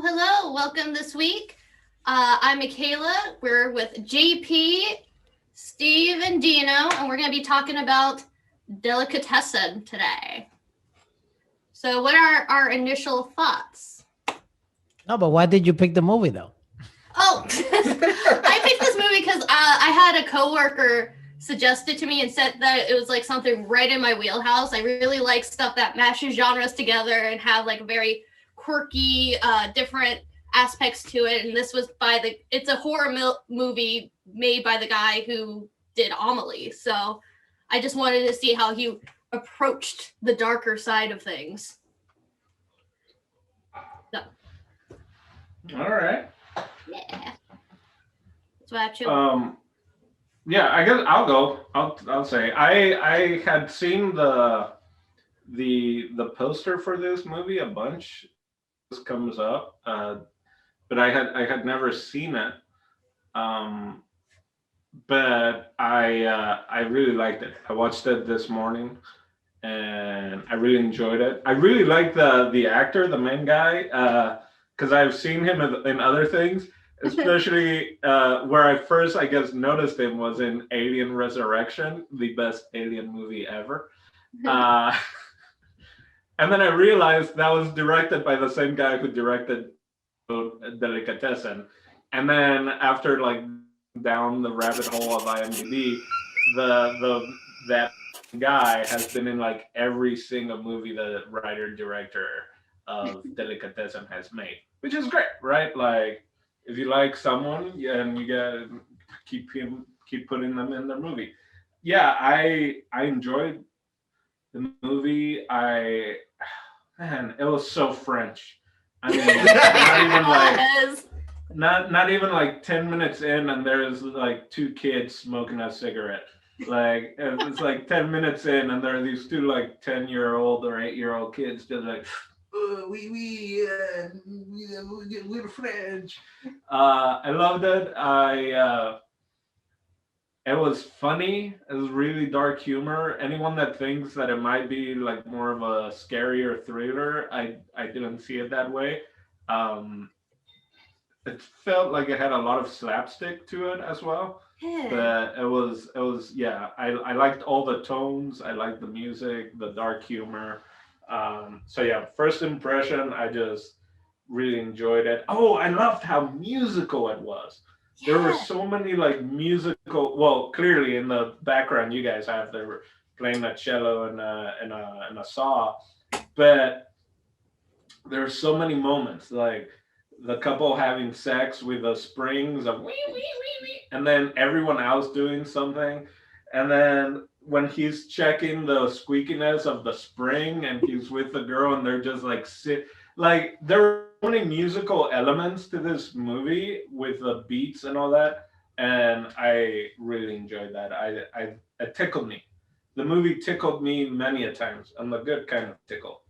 Hello. Welcome this week. I'm Michaela. We're with JP, Steve, and Dino, and we're going to be talking about Delicatessen today. So what are our initial thoughts? No, but why did you pick the movie, though? Oh, I picked this movie because I had a coworker suggest it to me and said that it was like something right in my wheelhouse. I really like stuff that mashes genres together and have like very quirky, different aspects to it. And this was it's a horror movie made by the guy who did Amelie. So I just wanted to see how he approached the darker side of things. So. All right. Yeah. That's what I have to. Yeah, I guess I'll go. I'll say I had seen the poster for this movie a bunch. This comes up, but I had never seen it. But I really liked it. I watched it this morning, and I really enjoyed it. I really like the actor, the main guy, because I've seen him in other things. Especially where I first, I guess, noticed him was in Alien Resurrection, the best alien movie ever. And then I realized that was directed by the same guy who directed Delicatessen. And then after like down the rabbit hole of IMDb, that guy has been in like every single movie the writer-director of Delicatessen has made, which is great, right? Like, if you like someone, and you gotta keep putting them in their movie. Yeah, I enjoyed the movie. Man, it was so French. I mean, not even like 10 minutes in, and there's like two kids smoking a cigarette. Like it's like 10 minutes in, and there are these two like 10-year-old or 8-year-old kids just like. We're French. I loved it. It was funny. It was really dark humor. Anyone that thinks that it might be like more of a scarier thriller, I didn't see it that way. It felt like it had a lot of slapstick to it as well. Yeah. But it was yeah. I liked all the tones. I liked the music, the dark humor. So yeah, first impression, I just really enjoyed it. Oh, I loved how musical it was. Yeah. There were so many like musical. Well, clearly in the background, you guys have they were playing a cello and a saw, but there are so many moments like the couple having sex with the springs of wee wee wee wee, and then everyone else doing something, and then when he's checking the squeakiness of the spring and he's with the girl and they're just like there are so many musical elements to this movie with the beats and all that, and I really enjoyed that. It tickled me. The movie tickled me many a times, and the good kind of tickle.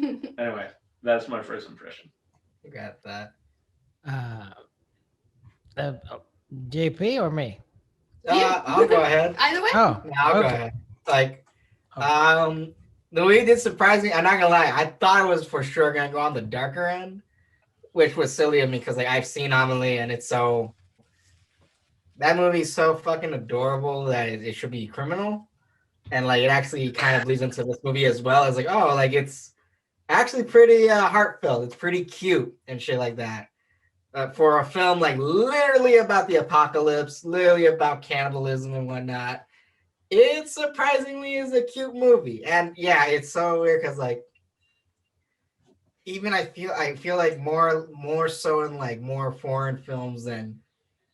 Anyway, that's my first impression. You got that. JP or me? I'll go ahead. Either way. Oh, Yeah, I'll go ahead. Like, the way it did surprise me, I'm not gonna lie, I thought it was for sure gonna go on the darker end, which was silly of me because like I've seen Amelie and it's so that movie's so fucking adorable that it should be criminal. And like it actually kind of leads into this movie as well. It's like, oh, like it's actually pretty heartfelt. It's pretty cute and shit like that. For a film like literally about the apocalypse, literally about cannibalism and whatnot, it surprisingly is a cute movie. And yeah, it's so weird because like even I feel like more so in like more foreign films than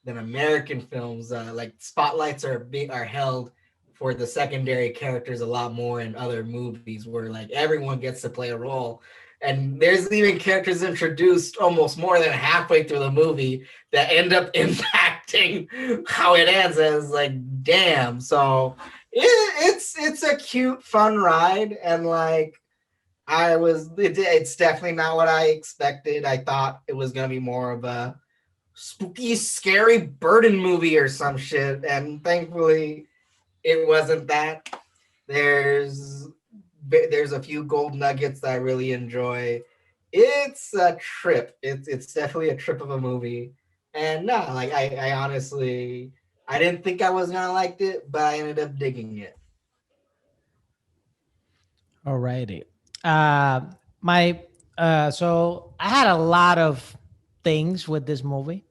American films. Like spotlights are held for the secondary characters a lot more in other movies where like everyone gets to play a role. And there's even characters introduced almost more than halfway through the movie that end up impacting how it ends. And it's like, damn. So it's a cute, fun ride. And like, it's definitely not what I expected. I thought it was going to be more of a spooky, scary burden movie or some shit. And thankfully, it wasn't that. There's a few gold nuggets that I really enjoy. It's a trip. It's definitely a trip of a movie. And no, like I honestly I didn't think I was gonna like it, but I ended up digging it. Alrighty. My so I had a lot of things with this movie.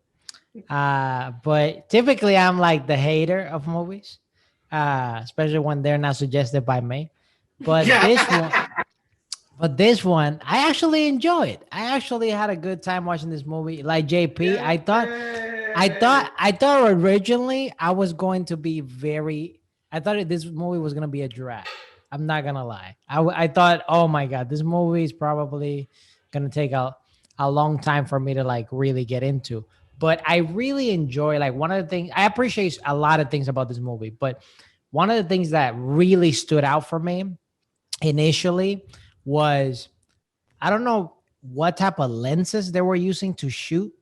But typically I'm like the hater of movies. Especially when they're not suggested by me. But this one, I actually enjoyed. I actually had a good time watching this movie. Like JP, I thought originally I was going to be I thought this movie was going to be a drag. I'm not going to lie. I thought, oh my God, this movie is probably going to take a long time for me to like really get into. But I really enjoy, like, one of the things, I appreciate a lot of things about this movie, but one of the things that really stood out for me initially was, I don't know what type of lenses they were using to shoot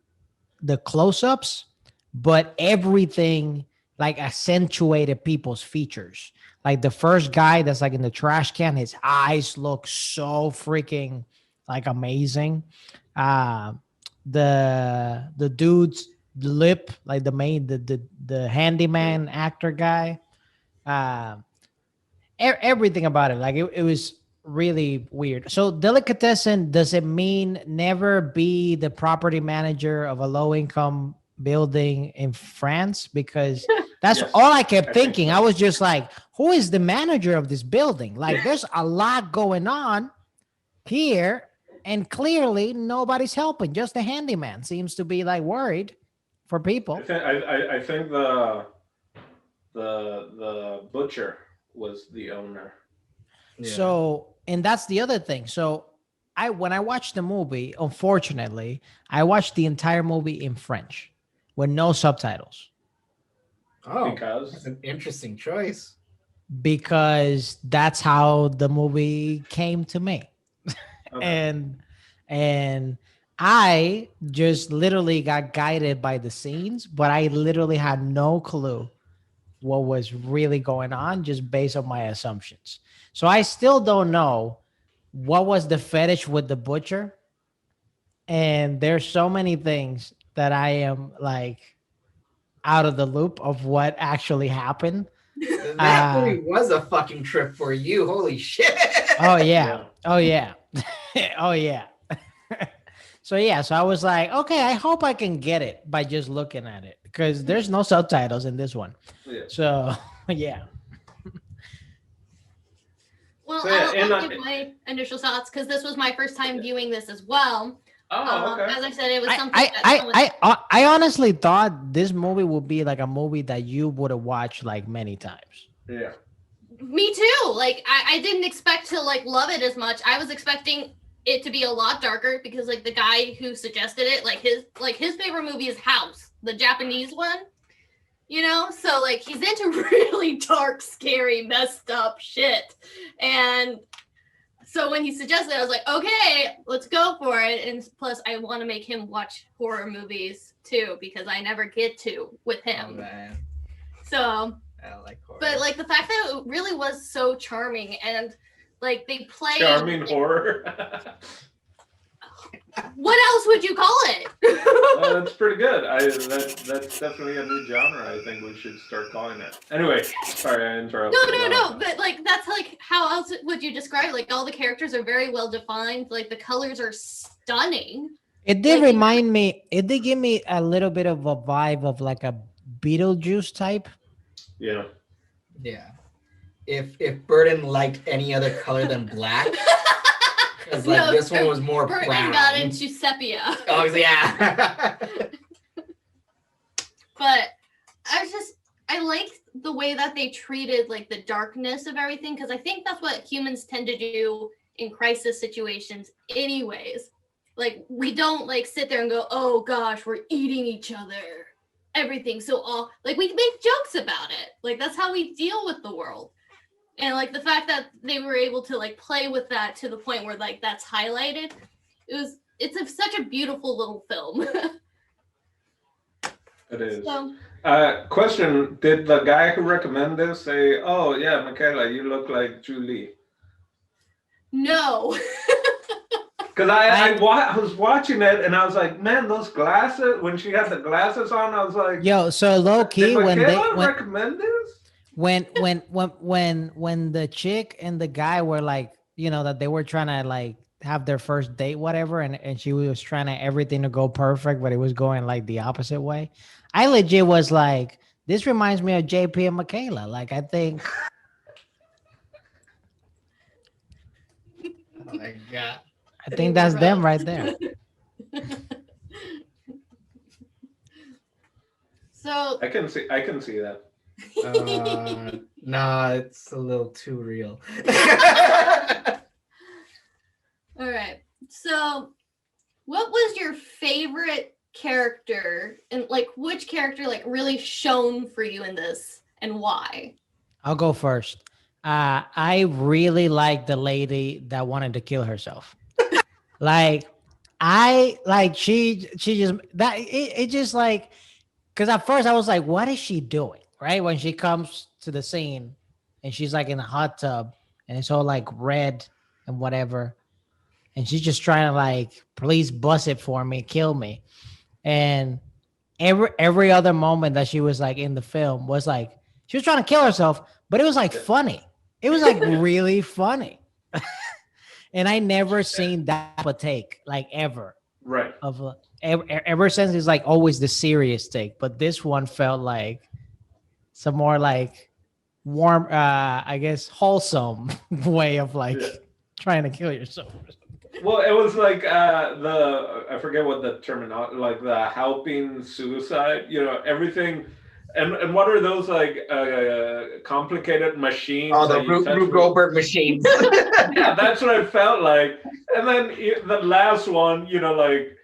the close-ups, but everything like accentuated people's features. Like the first guy that's like in the trash can, his eyes look so freaking like amazing. Uh the dude's lip, like the handyman actor guy. Uh Everything about it, like it was really weird. So delicatessen, does it mean never be the property manager of a low income building in France? Because that's Yes, all I kept I think thinking. so. I was just like, who is the manager of this building? Like there's a lot going on here, and clearly nobody's helping. Just the handyman seems to be like worried for people. I think the butcher was the owner. Yeah. So, and that's the other thing. So, when I watched the movie, unfortunately, I watched the entire movie in French with no subtitles Oh, Because that's an interesting choice. because that's how the movie came to me. okay. And I just literally got guided by the scenes, but I literally had no clue what was really going on just based on my assumptions. So I still don't know what was the fetish with the butcher. And there's so many things that I am like out of the loop of what actually happened. That movie was a fucking trip for you. Holy shit. Oh yeah. Oh yeah. Oh yeah. So yeah, so I was like, okay, I hope I can get it by just looking at it because there's no subtitles in this one. Yeah. So yeah. Well, So, yeah, and, I'll give my initial thoughts because this was my first time viewing this as well. Oh, okay. As I said, it was something I honestly thought this movie would be like a movie that you would have watched like many times. Yeah. Me too. Like I didn't expect to like love it as much. I was expecting it to be a lot darker because like the guy who suggested it, his favorite movie is House, the Japanese one. You know, so like he's into really dark, scary, messed up shit. And so when he suggested it, I was like, okay, let's go for it. And plus I want to make him watch horror movies too, because I never get to with Oh, him. man. So I like horror. but like the fact that it really was so charming and like they play Charming horror. what else would you call it? That's pretty good. That's definitely a new genre. I think we should start calling it. Anyway, sorry I interrupted. No, but like that's like how else would you describe it? Like all the characters are very well defined, like the colors are stunning. It did Like, remind me, it did give me a little bit of a vibe of like a Beetlejuice type. Yeah. Yeah. If Burden liked any other color than black, because like No, this one was more Burton brown. got into sepia. Oh yeah. But I liked the way that they treated like the darkness of everything, because I think that's what humans tend to do in crisis situations anyways. Like we don't like sit there and go, oh gosh, we're eating each other. Everything so all like we make jokes about it. Like that's how we deal with the world. And like the fact that they were able to like play with that to the point where like that's highlighted, such a beautiful little film. It is. So, Question: did the guy who recommended this say, "Oh yeah, Michaela, you look like Julie"? no. Because I was watching it and I was like, man, those glasses. When she had the glasses on, I was like, yo, so low key did when recommend this? when the chick and the guy were like, that they were trying to like have their first date, whatever, and she was trying to everything to go perfect, but it was going like the opposite way. I legit was like, this reminds me of JP and Michaela. Like, I think. Oh my god. I think that's them right there. So I can see that. Nah, it's a little too real. all right. So what was your favorite character, and like which character like really shone for you in this and why? I'll go first. I really like the lady that wanted to kill herself. Like, she just that it just like, because at first I was like, what is she doing? Right when she comes to the scene, and she's like in a hot tub, and it's all like red and whatever, and she's just trying to like, please bust it for me, kill me, and every other moment that she was like in the film was like she was trying to kill herself, but it was like funny. It was like really funny. And I never seen that of a take like ever. Right. Ever since it's like always the serious take, but this one felt like some more like warm, I guess wholesome way of like trying to kill yourself. Well, it was like I forget what the terminology, like the helping suicide, everything. And what are those like complicated machines? Oh, the Rube Goldberg machines. Yeah, that's what it felt like. And then the last one, like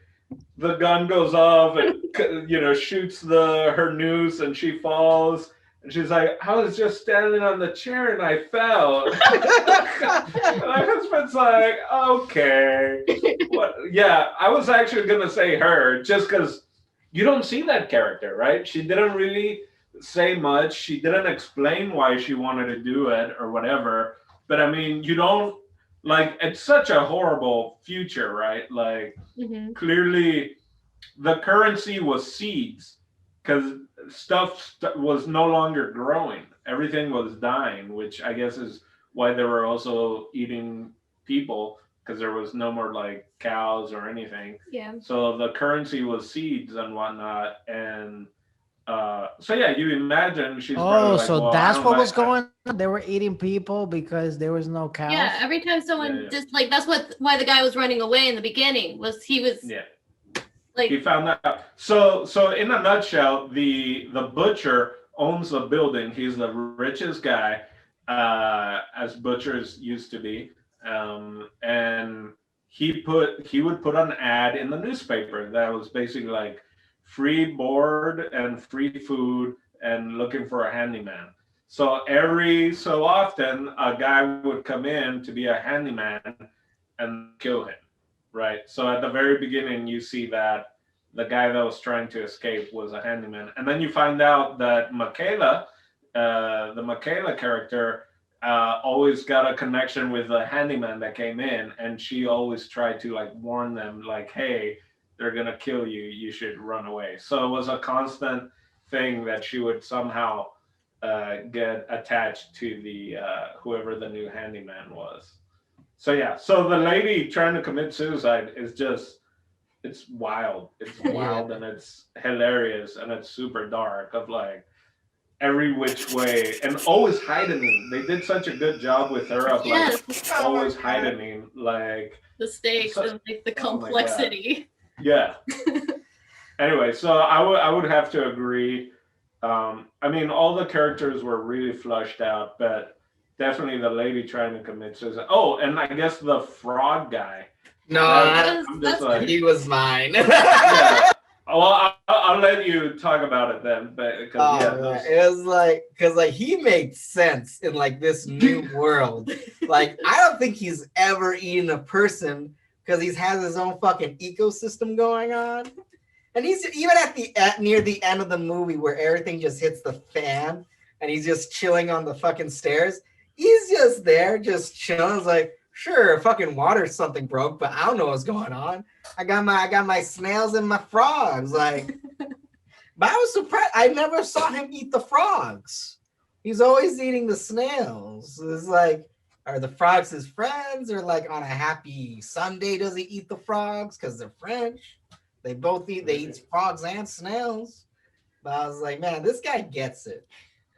the gun goes off and shoots her noose and she falls. And she's like, I was just standing on the chair and I fell. And my husband's like, okay. What? Yeah, I was actually going to say her just because you don't see that character, right? She didn't really say much. She didn't explain why she wanted to do it or whatever. But I mean, you don't, like, it's such a horrible future, right? Like, clearly the currency was seeds because stuff was no longer growing. Everything was dying, which I guess is why they were also eating people, because there was no more like cows or anything. Yeah. So the currency was seeds and whatnot. And so yeah, you imagine she's Oh, like, so well, that's what was going on. They were eating people because there was no cows. Yeah, every time someone just like that's why the guy was running away in the beginning was he was like he found that out. So in a nutshell, the butcher owns the building. He's the richest guy, as butchers used to be. And he would put an ad in the newspaper that was basically like free board and free food and looking for a handyman. So every so often a guy would come in to be a handyman and kill him, right? So at the very beginning you see that the guy that was trying to escape was a handyman, and then you find out that Michaela, the Michaela character, always got a connection with the handyman that came in, and she always tried to like warn them, like, hey, they're gonna kill you, you should run away. So it was a constant thing that she would somehow get attached to the whoever the new handyman was. So yeah, so the lady trying to commit suicide is just, it's wild. It's wild and it's hilarious and it's super dark, of like every which way, and always hiding. They did such a good job with her of like always hiding, like the stakes and like the complexity. Yeah. Anyway, so I would have to agree. I mean, all the characters were really flushed out, but definitely the lady trying to commit suicide. Oh, and I guess the fraud guy. No, he was mine. Yeah. Well, I'll let you talk about it then, because it was like, because like he made sense in like this new world. Like I don't think he's ever eaten a person because he has his own fucking ecosystem going on, and he's even near the end of the movie where everything just hits the fan and he's just chilling on the fucking stairs. He's just there, just chilling. It's like, sure, fucking water something broke, but I don't know what's going on. I got my snails and my frogs. Like, but I was surprised. I never saw him eat the frogs. He's always eating the snails. It's like, are the frogs his friends, or like on a happy Sunday does he eat the frogs because they're French? They both eat. They eat frogs and snails. But I was like, man, this guy gets it.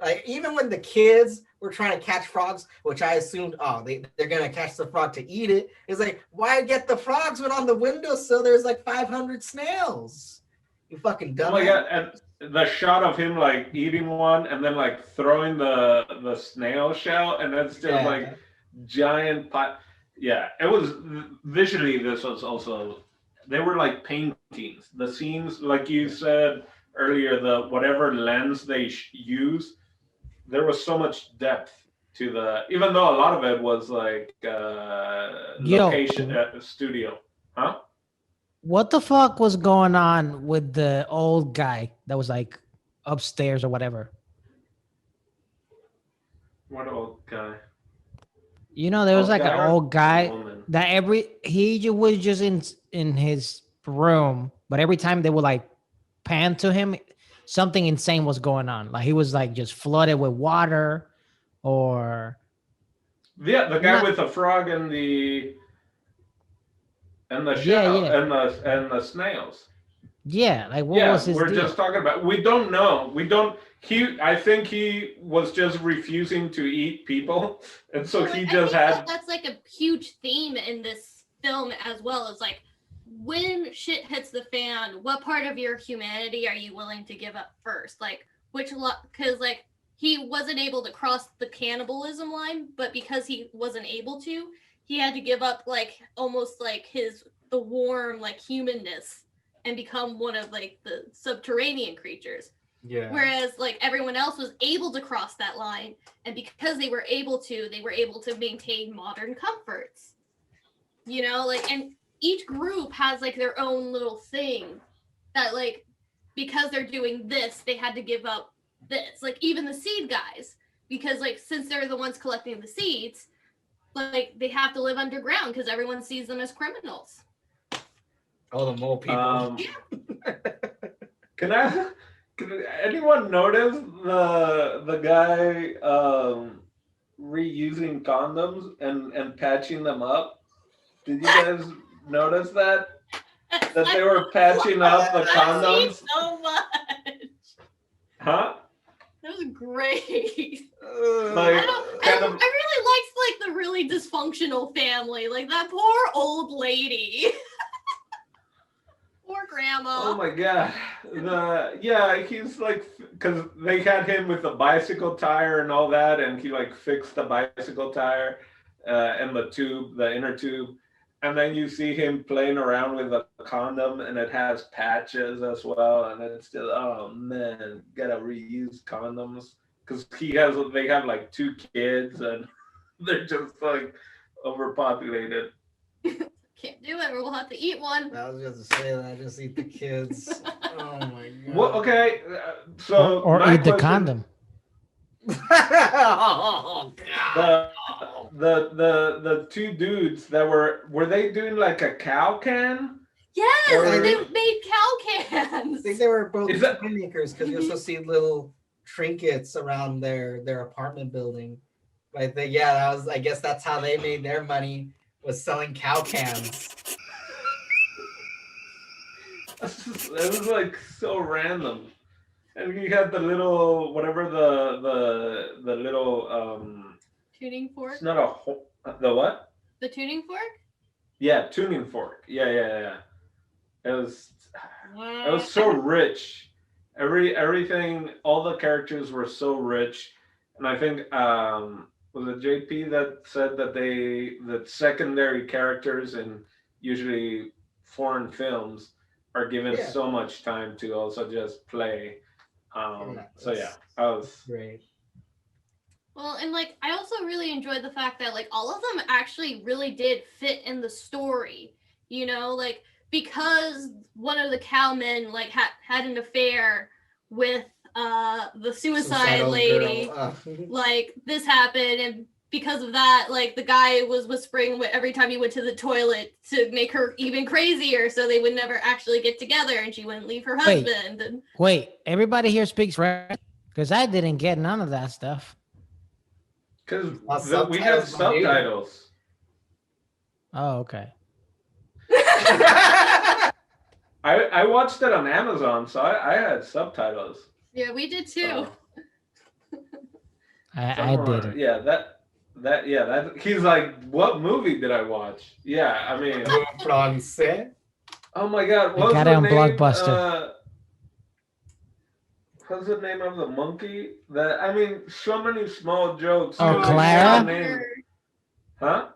Like, even when the kids were trying to catch frogs, which I assumed, they're gonna catch the frog to eat it. It's like, why get the frogs when on the windowsill there's like 500 snails? You fucking dumb. Oh my god! And the shot of him like eating one and then like throwing the snail shell, and it's just like giant pot. Yeah, it was visually. This was also. They were like paintings. The scenes, like you said earlier, the whatever lens they use. There was so much depth to the, even though a lot of it was like location at the studio, huh? What the fuck was going on with the old guy that was like upstairs or whatever? What old guy? You know, there was like an old guy woman? that he was just in his room, but every time they would like pan to him, something insane was going on. Like he was like just flooded with water, or Yeah, the guy with the frog and the shell and the snails. Yeah, like what was his we're deal? just talking about. We don't know. I think he was just refusing to eat people, and so he just had. That's like a huge theme in this film as well. It's like, when shit hits the fan, what part of your humanity are you willing to give up first? Like, because like he wasn't able to cross the cannibalism line, but because he wasn't able to, he had to give up like almost like the warm like humanness and become one of like the subterranean creatures. Yeah. Whereas like everyone else was able to cross that line, and because they were able to maintain modern comforts. You know, like, and each group has like their own little thing that like, because they're doing this, they had to give up this. Like even the seed guys, because like since they're the ones collecting the seeds, like they have to live underground because everyone sees them as criminals. Oh, the mole people. Can anyone notice the guy reusing condoms and patching them up? Did you guys notice that they were patching up the condoms? So much. Huh? That was great. Like, I really liked like the really dysfunctional family, like that poor old lady. Poor grandma. Oh my god. He's like, because they had him with the bicycle tire and all that, and he like fixed the bicycle tire and the inner tube. And then you see him playing around with a condom, and it has patches as well. And it's just, oh man, gotta reuse condoms because they have like 2 kids, and they're just like overpopulated. Can't do it, or we'll have to eat one. I was just say that. Just eat the kids. Oh my god. Well, okay, so or eat the condom. Oh god. The 2 dudes that were they doing like a cow can? Yes, they made cow cans. I think they were both makers because you also see little trinkets around their apartment building. But I guess that's how they made their money, was selling cow cans. It was like so random. And you had the little whatever the little tuning fork. It's not the what? The tuning fork? Yeah, tuning fork. Yeah. It was so rich. Everything, all the characters were so rich, and I think was it JP that said that secondary characters in usually foreign films are given so much time to also just play. So yeah, that was great. Well, and like I also really enjoyed the fact that like all of them actually really did fit in the story, you know, like because one of the cowmen like had an affair with the suicide lady, like this happened, and because of that, like the guy was whispering every time he went to the toilet to make her even crazier, so they would never actually get together, and she wouldn't leave her husband. And Wait, everybody here speaks French? Because I didn't get none of that stuff. Because Well, we have subtitles, my dude. subtitles. Oh, okay. I watched it on Amazon, so I had subtitles. yeah, we did too. I didn't. Yeah, that he's like, what movie did I watch? Yeah, I mean, Francais. oh my god, I what's got the it on name? Blockbuster. What's the name of the monkey? That I mean, so many small jokes. Oh, You know, Clara? the name- Huh?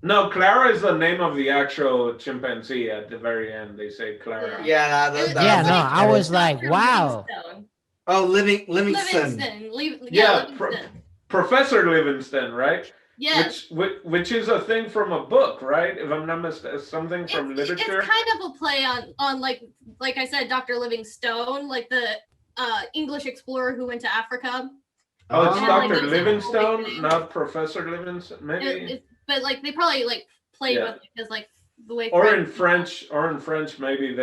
No, Clara is the name of the actual chimpanzee. At the very end, they say Clara. Yeah, Yeah, no, I was like, Dr. wow. Livingstone. Oh, Livingston. Livingston. Professor Livingston, right? Yes. Which is a thing from a book, right? If I'm not mistaken, something from literature. It's kind of a play on like I said, Dr. Livingstone, like the English explorer who went to Africa. Oh, it's And, Dr. like, Livingstone, not Professor Livingstone. Maybe. But like they probably like played with it because like the way. Or in French, maybe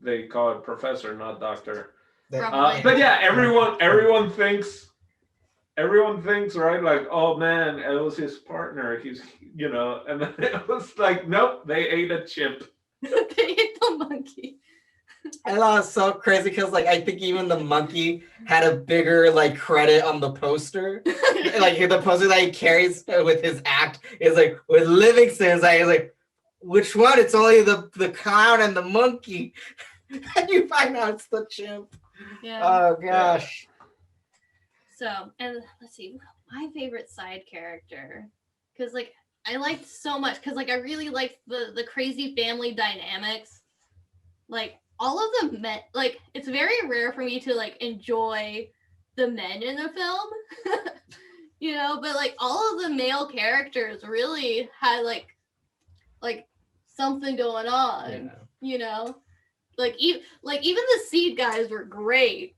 they call it Professor, not Doctor. But yeah, everyone thinks, right? Like, oh man, it was his partner. He's, and then it was like, nope, they ate a chimp. They ate the monkey. I thought it was so crazy because, like, I think even the monkey had a bigger, like, credit on the poster. Like, the poster that he carries with his act is, like, with Livingston's, like, which one? It's only the clown and the monkey. And you find out it's the chimp. Yeah. Oh, gosh. So, and let's see, my favorite side character. Because, like, I liked so much, because, like, I really liked the crazy family dynamics. Like, all of the men, like, it's very rare for me to like enjoy the men in the film, but like all of the male characters really had like something going on, like even the seed guys were great,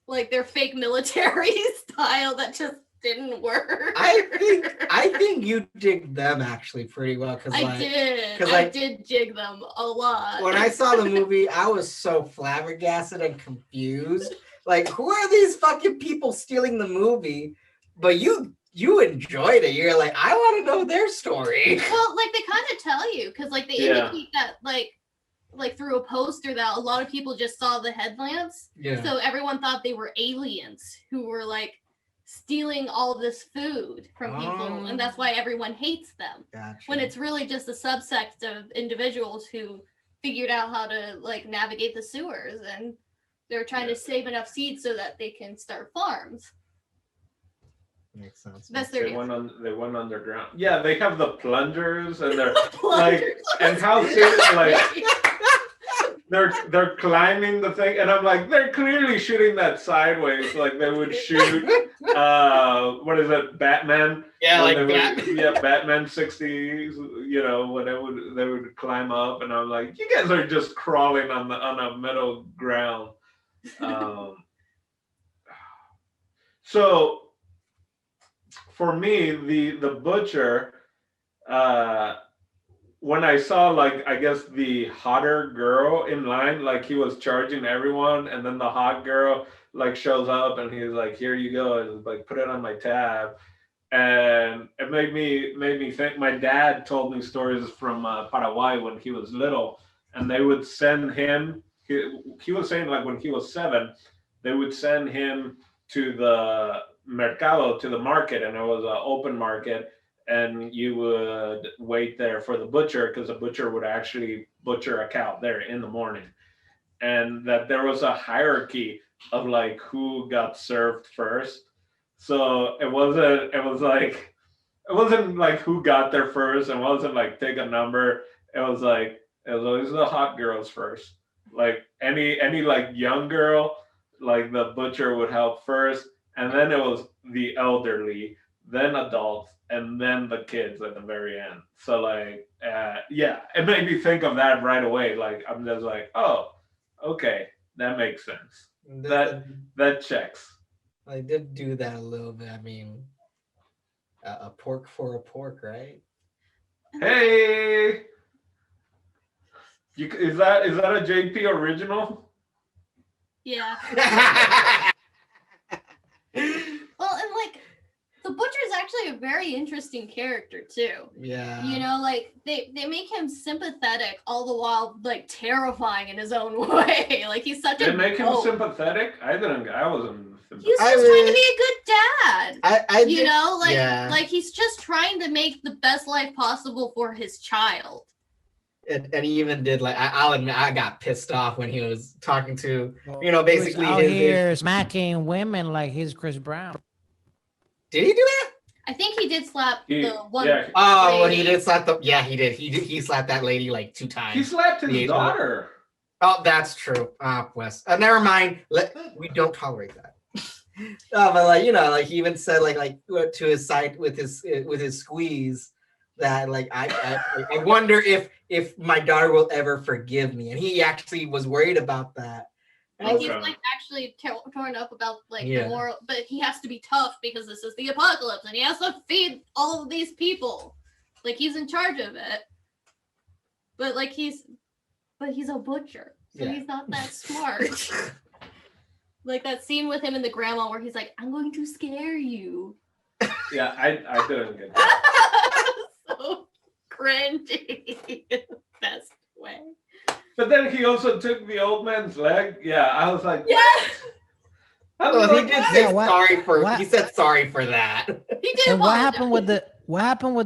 like their fake military style that just didn't work. I think you dig them actually pretty well because I did jig them a lot. When I saw the movie, I was so flabbergasted and confused. Like, who are these fucking people stealing the movie? But you enjoyed it. You're like, I want to know their story. Well, like they kind of tell you because like they indicate that like through a poster that a lot of people just saw the headlamps. Yeah. So everyone thought they were aliens who were like stealing all of this food from people, and that's why everyone hates them. Gotcha. When it's really just a subsect of individuals who figured out how to like navigate the sewers, and they're trying to save enough seeds so that they can start farms. Makes sense. That's their They went underground. Yeah, they have the plungers and they're and how they're climbing the thing, and I'm like, they're clearly shooting that sideways, like they would shoot what is it, Batman? Yeah, like Batman 60s, when they would climb up, and I'm like, you guys are just crawling on a metal ground. So for me, the butcher, when I saw, like, I guess the hotter girl in line, like he was charging everyone, and then the hot girl like shows up and he's like, here you go, and like put it on my tab. And it made me think. My dad told me stories from Paraguay when he was little, and they would send him, he was saying like when he was 7, they would send him to the mercado, to the market, and it was an open market, and you would wait there for the butcher, because the butcher would actually butcher a cow there in the morning. And that there was a hierarchy of like who got served first. So it wasn't like who got there first. It wasn't like take a number. It was always the hot girls first. Like any like young girl, like the butcher would help first, and then it was the elderly, then adults, and then the kids at the very end. So like, it made me think of that right away. Like I'm just like, oh, okay, that makes sense. That checks. I did do that a little bit. I mean, A pork for a pork, right? Hey, is that a JP original? Yeah. Well, and like the butcher is actually a very interesting character too. Yeah. You know, like they make him sympathetic all the while like terrifying in his own way. Like he's such They a make him dope. sympathetic. I wasn't. He's just trying to be a good dad. You know, like yeah. like he's just trying to make the best life possible for his child. And he even did like I'll admit I got pissed off when he was talking to basically out his here smacking women like he's Chris Brown. Did he do that? I think he did slap the one. Yeah. Oh, well, he did slap the. Yeah, he did. He slapped that lady like 2 times. He slapped his daughter. Oh, that's true. Wes. Never mind. We don't tolerate that. But like he even said like to his side with his squeeze that like I wonder if my daughter will ever forgive me, and he actually was worried about that. Like he's like actually torn up about like the moral, but he has to be tough because this is the apocalypse and he has to feed all of these people. Like he's in charge of it, but he's a butcher, so he's not that smart. Like that scene with him and the grandma where he's like, "I'm going to scare you." Yeah, I didn't get that. So cringy, best way. But then he also took the old man's leg. Yeah, I was like, yes. He did say sorry for. He said sorry for that. He did. And what happened with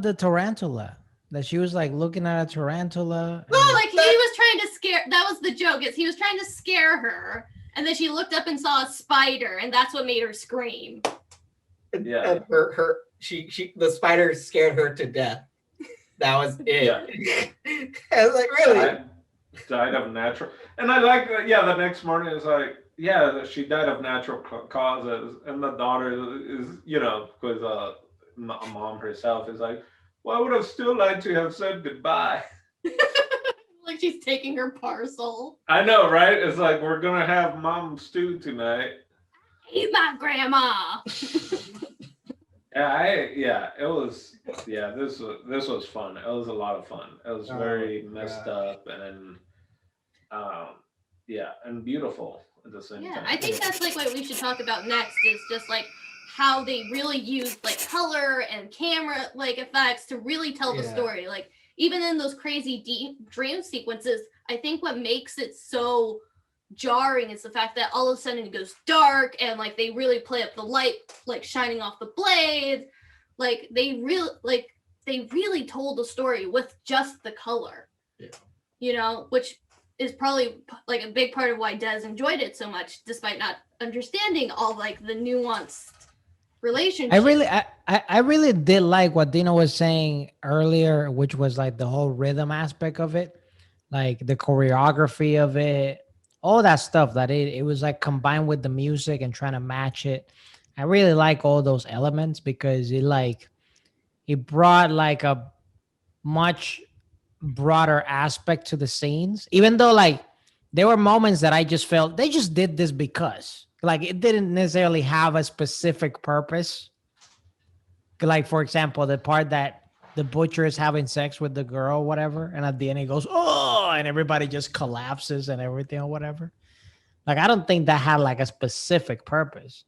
the tarantula? That she was like looking at a tarantula. No, like he was trying to scare. That was the joke. Is he was trying to scare her, and then she looked up and saw a spider, and that's what made her scream. Yeah. And the spider scared her to death. That was it. Yeah. I was like, really? Died of natural, and I like that. Yeah, the next morning is like, yeah, she died of natural causes, and the daughter is, because mom herself is like, well, I would have still liked to have said goodbye. Like she's taking her parcel. I know, right? It's like we're gonna have mom stew tonight. He's my grandma. It was. Yeah, this was fun. It was a lot of fun. It was very messed up and, and beautiful at the same time. I think that's like what we should talk about next is just like how they really use like color and camera like effects to really tell the story. Like even in those crazy deep dream sequences, I think what makes it so jarring is the fact that all of a sudden it goes dark and like they really play up the light like shining off the blade. Like they really told the story with just the color. Which is probably like a big part of why Des enjoyed it so much despite not understanding all like the nuanced relationship. I really did like what Dino was saying earlier, which was like the whole rhythm aspect of it, like the choreography of it, all that stuff that it was like combined with the music and trying to match it. I really like all those elements because it brought like a much broader aspect to the scenes, even though like there were moments that I just felt they just did this because like it didn't necessarily have a specific purpose. Like, for example, the part that the butcher is having sex with the girl or whatever, and at the end he goes, oh, and everybody just collapses and everything or whatever. Like, I don't think that had like a specific purpose.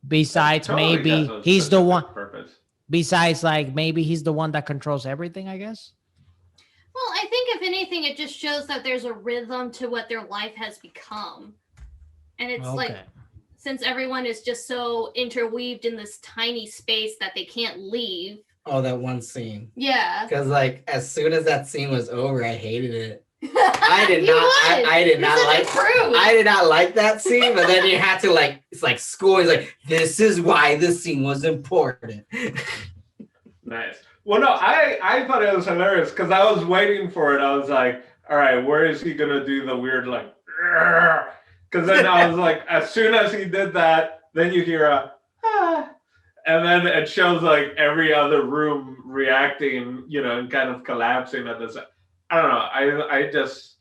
Besides, Totally maybe he's the one. Purpose. Besides, like, maybe he's the one that controls everything, I guess. Well, I think if anything, it just shows that there's a rhythm to what their life has become. And it's like, since everyone is just so interweaved in this tiny space that they can't leave. Oh, that one scene. Yeah. Because like as soon as that scene was over, I hated it. I did not. I did not like. I did not like that scene. But then you had to like. It's like school. It's like this is why this scene was important. Nice. Well, no, I thought it was hilarious because I was waiting for it. I was like, all right, where is he gonna do the weird like? Because then I was like, as soon as he did that, then you hear a and then it shows like every other room reacting, and kind of collapsing at this. I don't know. I just,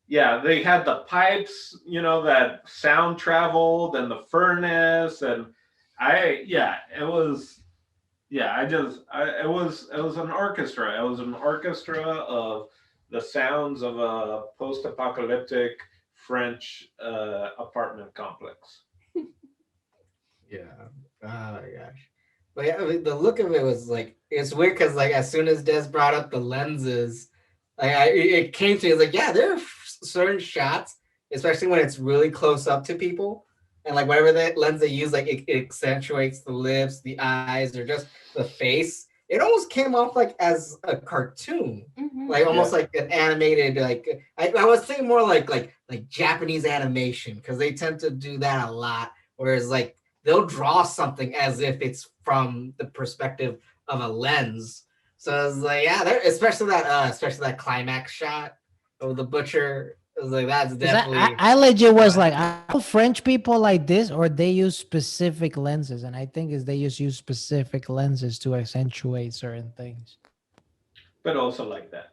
they had the pipes, that sound traveled and the furnace. And it was, yeah, it was an orchestra. It was an orchestra of the sounds of a post-apocalyptic French apartment complex. Yeah. Oh my gosh. But yeah, I mean, the look of it was like it's weird because like as soon as Des brought up the lenses, it came to me. It's like yeah, there are certain shots, especially when it's really close up to people, and like whatever that lens they use, like it accentuates the lips, the eyes, or just the face. It almost came off like as a cartoon, like almost like an animated. Like I was thinking more like Japanese animation because they tend to do that a lot. Whereas like they'll draw something as if it's from the perspective of a lens. So it's like, yeah, especially that climax shot of the butcher. It was like that's definitely. I legit was like, are French people like this, or they use specific lenses? And I think is they just use specific lenses to accentuate certain things. But also like that.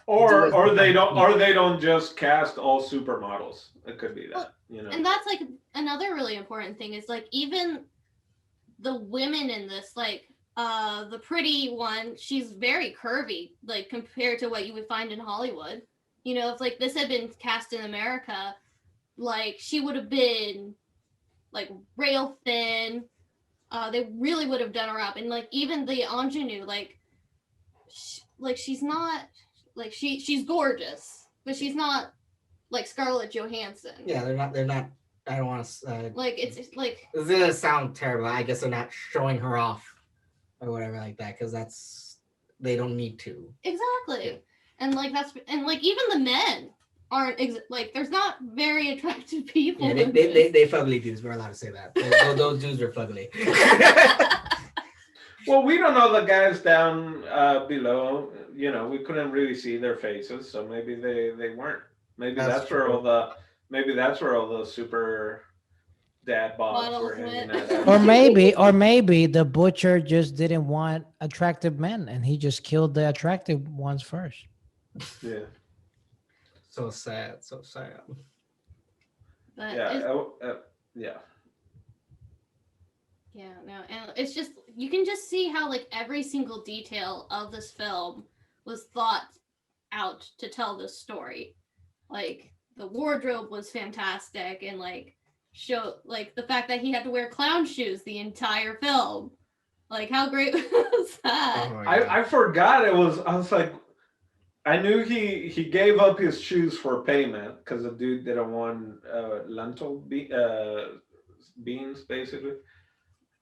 Or they don't just cast all supermodels. It could be that, And that's like another really important thing is like even the women in this, like the pretty one, she's very curvy, like compared to what you would find in Hollywood. If like this had been cast in America, like she would have been like rail thin. They really would have done her up, and like even the ingenue, she's not like she's gorgeous, but she's not like Scarlett Johansson. Yeah, they're not. I don't want to. Like it's like this is gonna sound terrible. I guess they're not showing her off or whatever like that because they don't need to. Exactly, Yeah. and like even the men aren't like there's not very attractive people. Yeah, they fugly dudes. We're allowed to say that. Those dudes are fugly. Well, we don't know the guys down below. We couldn't really see their faces, so maybe they weren't. Maybe that's where all the super dad bods were hanging out. Or maybe the butcher just didn't want attractive men, and he just killed the attractive ones first. Yeah. So sad. But yeah. Yeah, no, and it's just you can just see how like every single detail of this film was thought out to tell this story. Like the wardrobe was fantastic, and like show like the fact that he had to wear clown shoes the entire film. Like how great was that? Oh I forgot it was. I was like, I knew he gave up his shoes for payment because the dude didn't want lentil beans basically.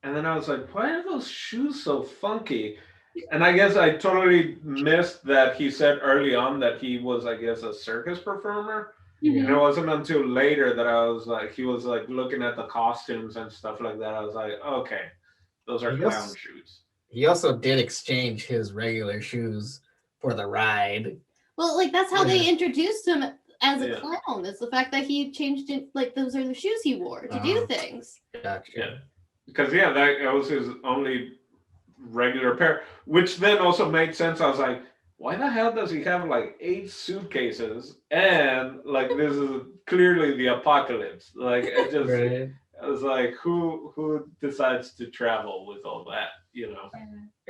And then I was like, why are those shoes so funky? And I guess I totally missed that he said early on that he was, I guess, a circus performer. Mhm. And it wasn't until later that I was like, he was like looking at the costumes and stuff like that. I was like, okay, those are clown shoes. He also did exchange his regular shoes for the ride. Well, like that's how they Yeah. introduced him as a clown. It's the fact that he changed it. Like those are the shoes he wore to do things. Gotcha. Yeah. Because that was his only regular pair, which then also made sense. I was like, why the hell does he have like 8 suitcases and like this is clearly the apocalypse? Like it just, Right. I was like, who decides to travel with all that?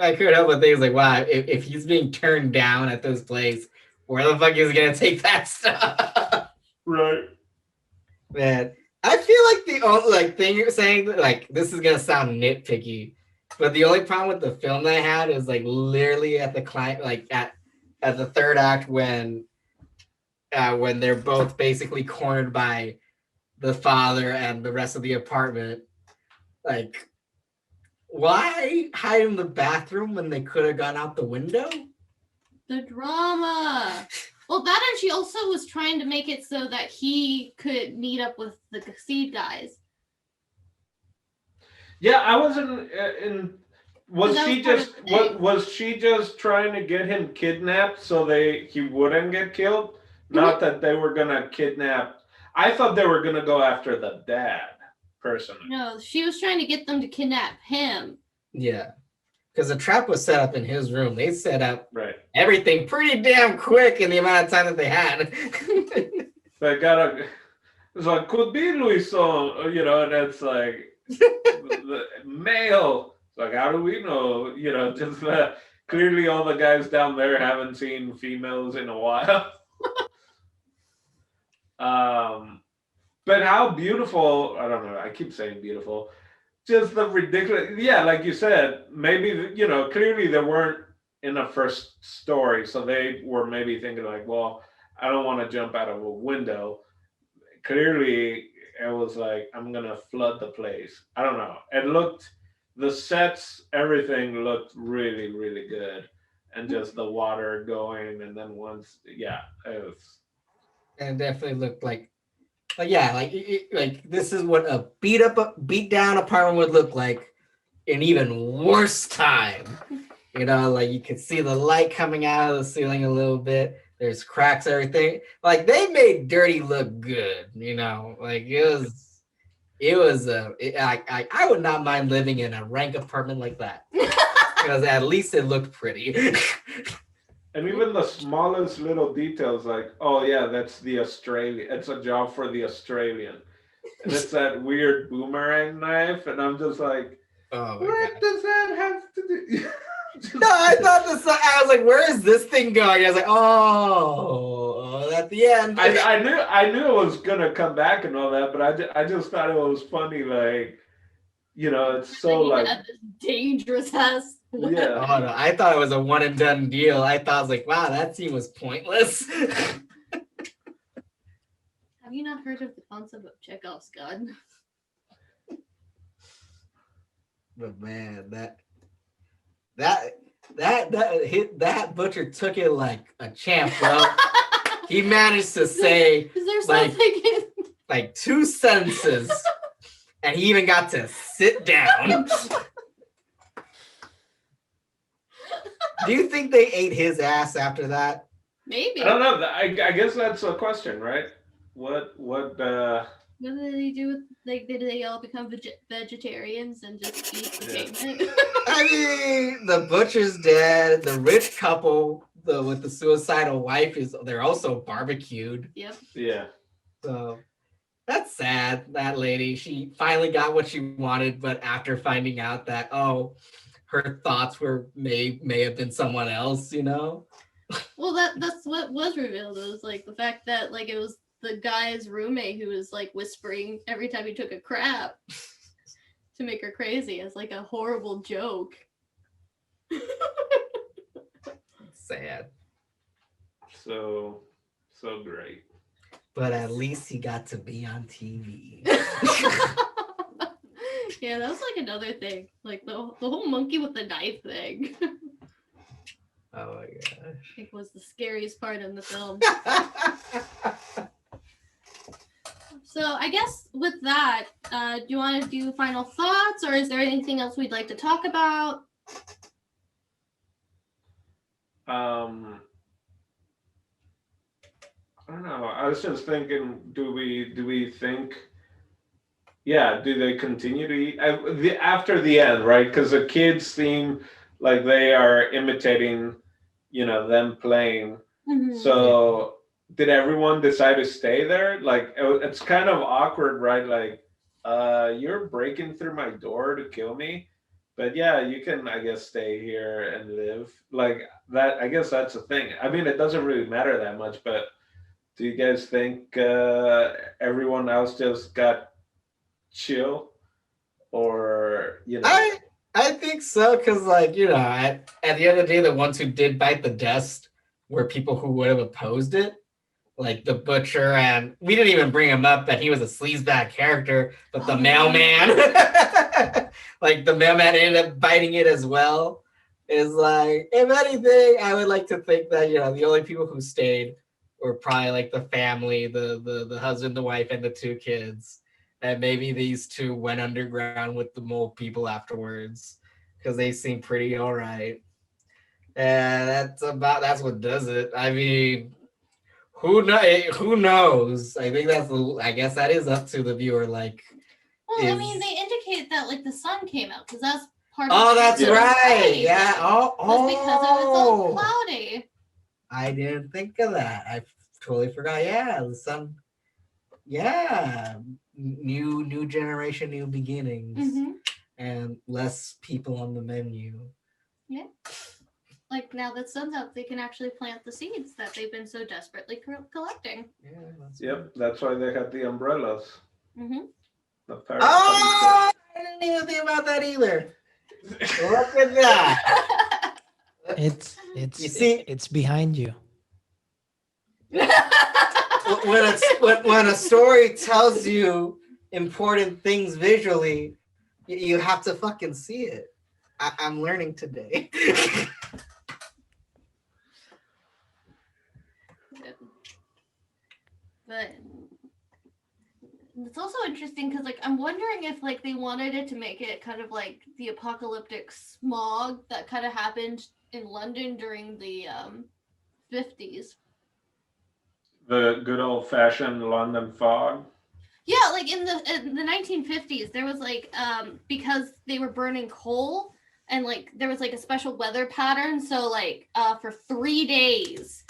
I couldn't help but think like, wow, if he's being turned down at this place, where the fuck is he gonna take that stuff? Right. Man, I feel like the only thing you're saying, like this is gonna sound nitpicky, but the only problem with the film that I had is like literally at the client, like at the third act when they're both basically cornered by the father and the rest of the apartment. Like, why hide in the bathroom when they could have gone out the window? The drama. Well, that and she also was trying to make it so that he could meet up with the seed guys. Yeah, I wasn't in. Was she just trying to get him kidnapped so he wouldn't get killed? Not that they were gonna kidnap. I thought they were gonna go after the dad, personally. No, she was trying to get them to kidnap him. Yeah, because the trap was set up in his room. They set up everything pretty damn quick in the amount of time that they had. They it's like, could be Luison, and it's like, the male. It's like, how do we know? You know, just clearly all the guys down there haven't seen females in a while. But how beautiful, I don't know, I keep saying beautiful. Just the ridiculous, yeah, like you said, maybe, you know, clearly they weren't in the first story. So they were maybe thinking, like, well, I don't want to jump out of a window. Clearly, it was like, I'm going to flood the place. I don't know. It looked, the sets, everything looked really, really good. And just the water going. And then once, yeah, it was. And it definitely looked like yeah, like this is what a beat down apartment would look like in even worse time. You know, like you could see the light coming out of the ceiling a little bit. There's cracks, everything. Like they made dirty look good. You know, like it was. I would not mind living in a rank apartment like that because at least it looked pretty. And even the smallest little details, like, oh yeah, that's the Australian. It's a job for the Australian, and it's that weird boomerang knife, and I'm just like, Oh my what God. does that have to do? No, I thought this. I was like, "Where is this thing going?" I was like, "Oh, at the end." I knew it was gonna come back and all that, but I just thought it was funny, like, you know, it's so like, this dangerous ass. yeah. Oh no, I thought it was a one and done deal. I thought I was like, "Wow, that scene was pointless." Have you not heard of the concept of Chekhov's gun? But man, that butcher took it like a champ, bro. He managed to say Is there like- something in like 2 sentences, and he even got to sit down. Do you think they ate his ass after that? maybe? I don't know. I guess that's a question, right? What What did they do with like? Did they all become vegetarians and just eat the pavement? I mean, the butcher's dead. The rich couple, with the suicidal wife, they're also barbecued. Yep. Yeah. So that's sad. That lady, she finally got what she wanted, but after finding out that her thoughts may have been someone else, you know. Well, that's what was revealed. It was like the fact that like it was the guy's roommate who was like whispering every time he took a crap to make her crazy as like a horrible joke. Sad. So great. But at least he got to be on TV. Yeah, that was like another thing. Like the whole monkey with the knife thing. Oh my I think was the scariest part in the film. gosh. So I guess with that, do you want to do final thoughts, or is there anything else we'd like to talk about? I don't know. I was just thinking, do we think? Yeah, do they continue to eat after the end, right? Because the kids seem like they are imitating, you know, them playing. Mm-hmm. So did everyone decide to stay there? Like it's kind of awkward, right? Like, you're breaking through my door to kill me, but yeah, you can, I guess, stay here and live like that. I guess that's the thing. I mean, it doesn't really matter that much, but do you guys think everyone else just got chill, or you know? I think so, because like, you know, at the end of the day, the ones who did bite the dust were people who would have opposed it, like the butcher, and we didn't even bring him up that he was a sleazebag character, but the mailman, like the mailman ended up biting it as well. Is like, if anything, I would like to think that, you know, the only people who stayed were probably like the family, the husband, the wife, and the 2 kids. And maybe these 2 went underground with the mole people afterwards because they seem pretty all right. And that's what does it. I mean, who knows? I think I guess that is up to the viewer. Like, Well, I mean, they indicate that like the sun came out because that's part. Oh, of that's the right. day. Yeah. That's because it was all cloudy. I didn't think of that. I totally forgot. Yeah, the sun. Yeah, new generation, new beginnings, Mm-hmm. and less people on the menu. Yeah. Like now that sun's out, they can actually plant the seeds that they've been so desperately collecting. Yeah, that's Yep, that's why they had the umbrellas. Mm-hmm. The fire Oh, I didn't even think about that either. Look at that. It's You see- it's behind you. When a story tells you important things visually, you have to fucking see it. I'm learning today. But it's also interesting because like I'm wondering if like they wanted it to make it kind of like the apocalyptic smog that kind of happened in London during the 50s. The good old fashioned London fog. Yeah, like in the 1950s, there was like because they were burning coal and like there was like a special weather pattern. So like for 3 days,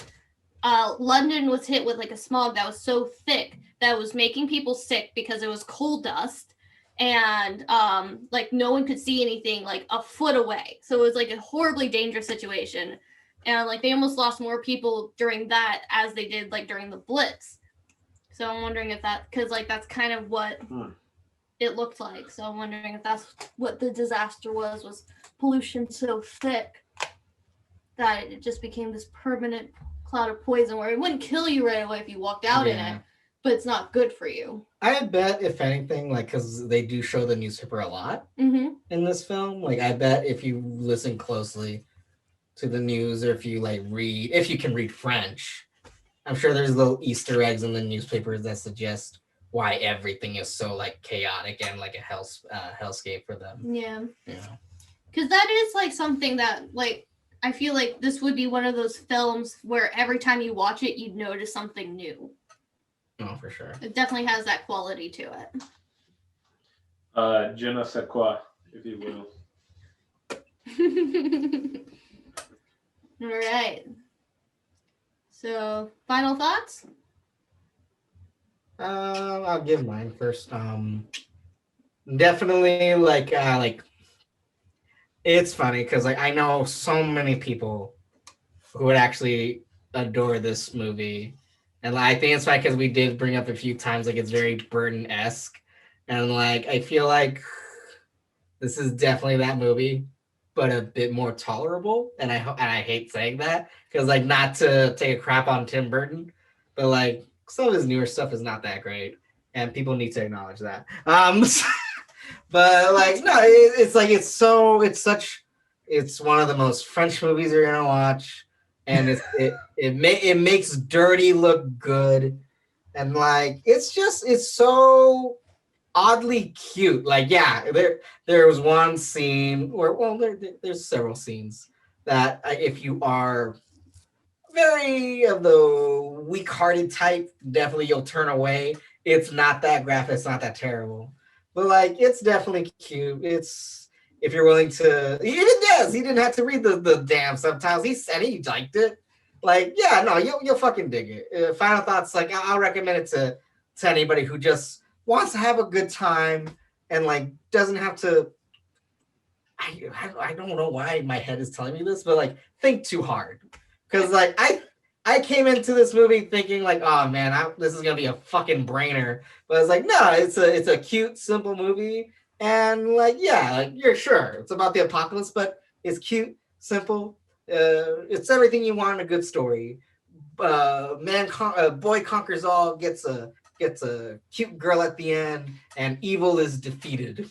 London was hit with like a smog that was so thick that was making people sick because it was coal dust, and like no one could see anything like a foot away. So it was like a horribly dangerous situation, and like they almost lost more people during that as they did like during the Blitz. So I'm wondering if that, because like that's kind of what it looked like. So I'm wondering if that's what the disaster was pollution so thick that it just became this permanent cloud of poison where it wouldn't kill you right away if you walked out in it, but it's not good for you. I bet if anything, like, because they do show the newspaper a lot Mm-hmm. in this film, like I bet if you listen closely to the news, or if you like read, if you can read French, I'm sure there's little Easter eggs in the newspapers that suggest why everything is so like chaotic and like a hellscape for them. Yeah. Yeah. Because that is like something that like I feel like this would be one of those films where every time you watch it, you'd notice something new. Oh, for sure. It definitely has that quality to it. Je ne sais quoi, if you will. All right. So, final thoughts? I'll give mine first. Definitely like it's funny because like I know so many people who would actually adore this movie, and like, I think it's funny because we did bring up a few times like it's very Burton-esque, and like I feel like this is definitely that movie, but a bit more tolerable. And I hate saying that because like not to take a crap on Tim Burton, but like some of his newer stuff is not that great, and people need to acknowledge that. But like no, it's like it's one of the most French movies you're gonna watch, and it makes dirty look good, and like it's so oddly cute. Like yeah, there was one scene where there's several scenes that if you are very of the weak-hearted type, definitely you'll turn away. It's not that graphic, it's not that terrible, but like it's definitely cute. It's if you're willing to. He didn't have to read the damn subtitles. He said he liked it. Like yeah, no, you'll fucking dig it. Final thoughts, like I'll recommend it to anybody who just wants to have a good time and like doesn't have to. I don't know why my head is telling me this, but like think too hard. Because like I came into this movie thinking like, oh man, this is gonna be a fucking brainer. But it's like, no, it's a cute, simple movie, and like yeah, like you're sure it's about the apocalypse, but it's cute, simple. It's everything you want in a good story. Boy conquers all, gets a cute girl at the end, and evil is defeated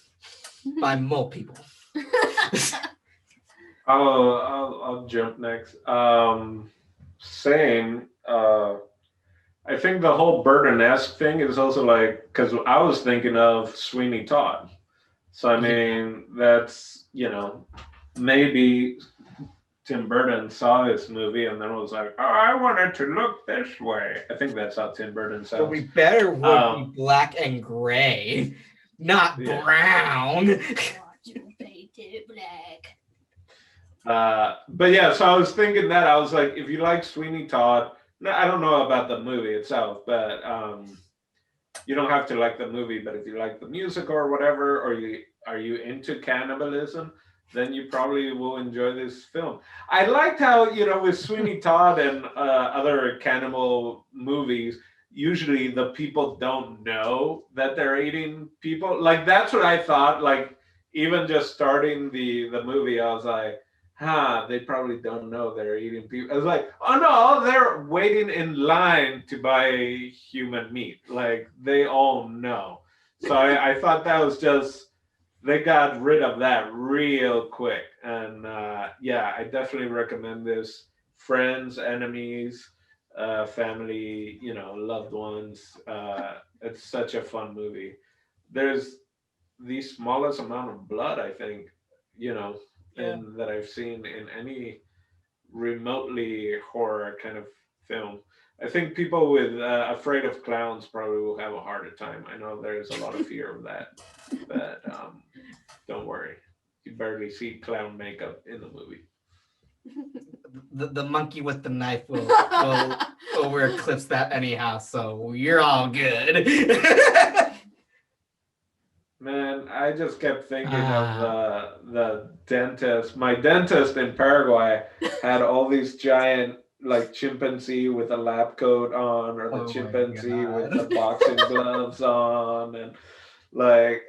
by mole people. I'll jump next. Same. I think the whole Burton-esque thing is also like because I was thinking of Sweeney Todd. So I mean that's maybe Tim Burton saw this movie and then was like, oh, I want it to look this way. I think that's how Tim Burton sounds. But we better would be black and gray, not brown. But yeah, so I was thinking that I was like, if you like Sweeney Todd, I don't know about the movie itself, but you don't have to like the movie, but if you like the music or whatever, or you into cannibalism, then you probably will enjoy this film. I liked how, with Sweeney Todd and other cannibal movies, usually the people don't know that they're eating people. Like, that's what I thought. Like, even just starting the movie, I was like, they probably don't know they're eating people. I was like, oh no, they're waiting in line to buy human meat. Like, they all know. So I thought that was just, they got rid of that real quick. And yeah, I definitely recommend this. Friends, enemies, family, loved ones. It's such a fun movie. There's the smallest amount of blood, I think, and that I've seen in any remotely horror kind of film. I think people with afraid of clowns probably will have a harder time. I know there's a lot of fear of that, but don't worry, you barely see clown makeup in the movie. The monkey with the knife will over eclipse that anyhow, so you're all good. Man, I just kept thinking of the dentist. My dentist in Paraguay had all these giant, like, chimpanzee with a lab coat on, or the chimpanzee with the boxing gloves on, and like,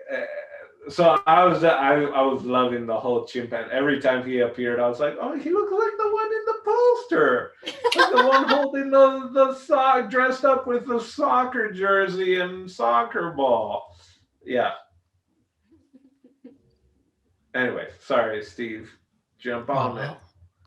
so I was loving the whole chimpanzee. Every time he appeared, I was like, oh, he looks like the one in the poster, like the one holding the sock, dressed up with the soccer jersey and soccer ball. Yeah. Anyway, sorry, Steve. Jump on it.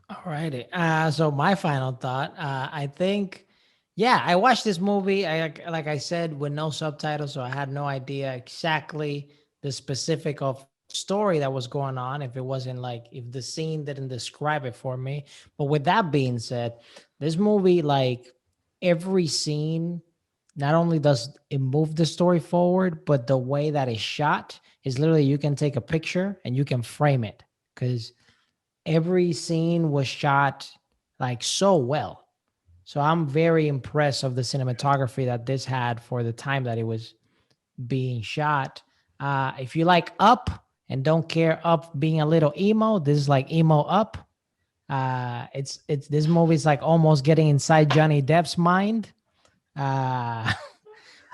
All righty. So my final thought, I think, yeah, I watched this movie. Like I said, with no subtitles, so I had no idea exactly the specific of story that was going on. If it wasn't like, if the scene didn't describe it for me. But with that being said, this movie, like, every scene, not only does it move the story forward, but the way that it's shot is literally, you can take a picture and you can frame it, because every scene was shot like so well. So I'm very impressed of the cinematography that this had for the time that it was being shot. If you like Up and don't care Up being a little emo, this is like emo Up. It's this movie is like almost getting inside Johnny Depp's mind,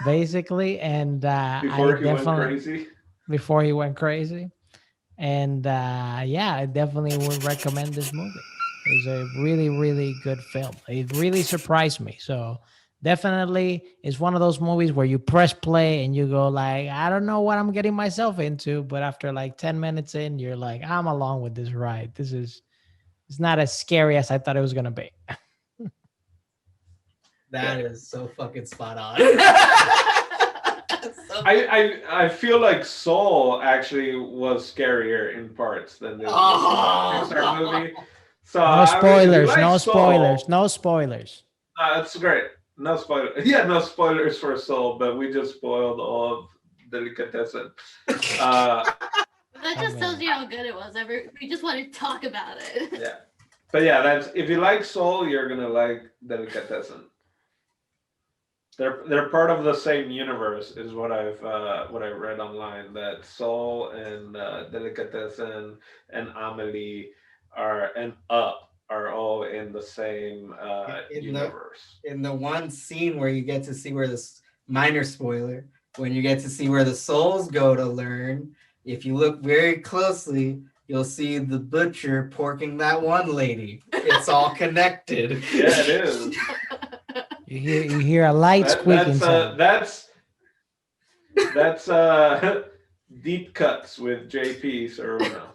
basically. And Before he went crazy. Before he went crazy. And yeah, I definitely would recommend this movie. It's a really, really good film. It really surprised me. So definitely it's one of those movies where you press play and you go like, I don't know what I'm getting myself into. But after like 10 minutes in, you're like, I'm along with this ride. It's not as scary as I thought it was going to be. That is so fucking spot on. I feel like Soul actually was scarier in parts than this Pixar movie. So no spoilers, like no Soul, spoilers, no spoilers. It's great. No spoilers. Yeah, no spoilers for Soul, but we just spoiled all of Delicatessen. That just tells you how good it was. We just want to talk about it. Yeah, but yeah, that's, if you like Soul, you're gonna like Delicatessen. They're part of the same universe, is what I read online. That Soul and Delicatessen and Amelie and Up are all in the same universe. In the one scene where you get to see where this minor spoiler, when you get to see where the souls go to learn, if you look very closely, you'll see the butcher porking that one lady. It's all connected. Yeah, it is. You hear a light squeaking sound. That's deep cuts with JP Serrano.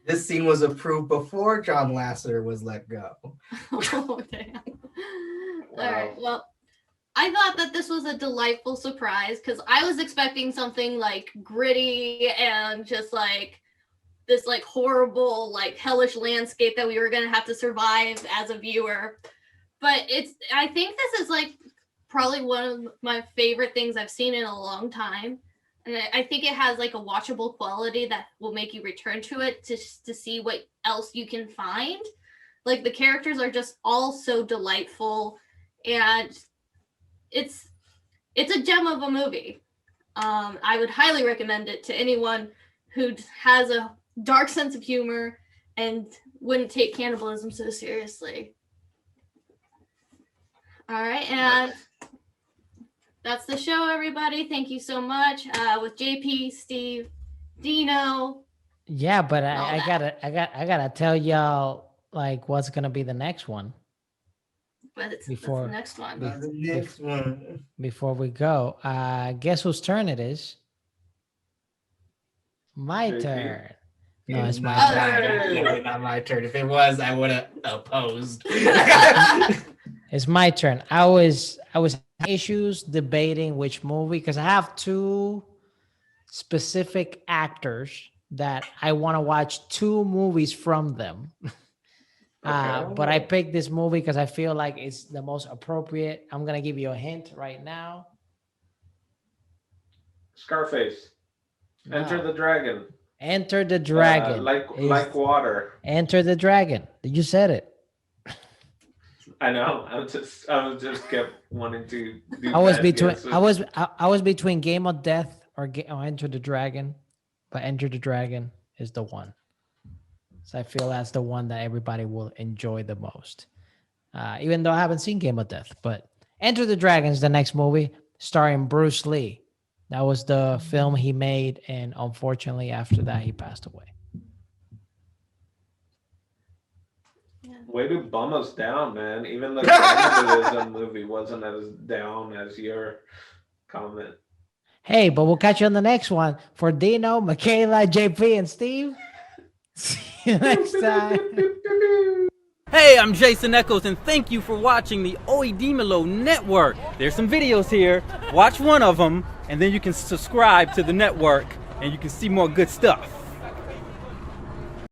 This scene was approved before John Lasseter was let go. Oh, damn. Wow. All right. Well, I thought that this was a delightful surprise because I was expecting something like gritty and just like this like horrible, like hellish landscape that we were going to have to survive as a viewer. But I think this is like probably one of my favorite things I've seen in a long time. And I think it has like a watchable quality that will make you return to it to see what else you can find. Like the characters are just all so delightful, and it's it's a gem of a movie. I would highly recommend it to anyone who has a dark sense of humor and wouldn't take cannibalism so seriously. All right, and that's the show, everybody. Thank you so much. With JP, Steve, Dino. Yeah, but I gotta tell y'all like what's gonna be the next one. But it's Before- the next one. The next one. Before we go, guess whose turn it is? My JP. turn. No, it's It's my not, turn. definitely not my turn. If it was, I would have opposed. It's my turn. I was issues debating which movie because I have two specific actors that I want to watch two movies from them. But I picked this movie because I feel like it's the most appropriate. I'm gonna give you a hint right now. Scarface. Enter No. the Dragon. Enter the Dragon. Like water. Enter the Dragon. You said it. I know. I was just kept wanting to do I was bad between guesses. I was between Game of Death or Enter the Dragon, but Enter the Dragon is the one. So I feel that's the one that everybody will enjoy the most. Even though I haven't seen Game of Death, but Enter the Dragon is the next movie starring Bruce Lee. That was the film he made, and unfortunately, after that, he passed away. Way to bum us down, man. Even the cannibalism movie wasn't as down as your comment. Hey, but we'll catch you on the next one. For Dino, Michaela, JP, and Steve. See you next time. Hey, I'm Jason Echoes, and thank you for watching the Oedemelo Network. There's some videos here. Watch one of them, and then you can subscribe to the network, and you can see more good stuff.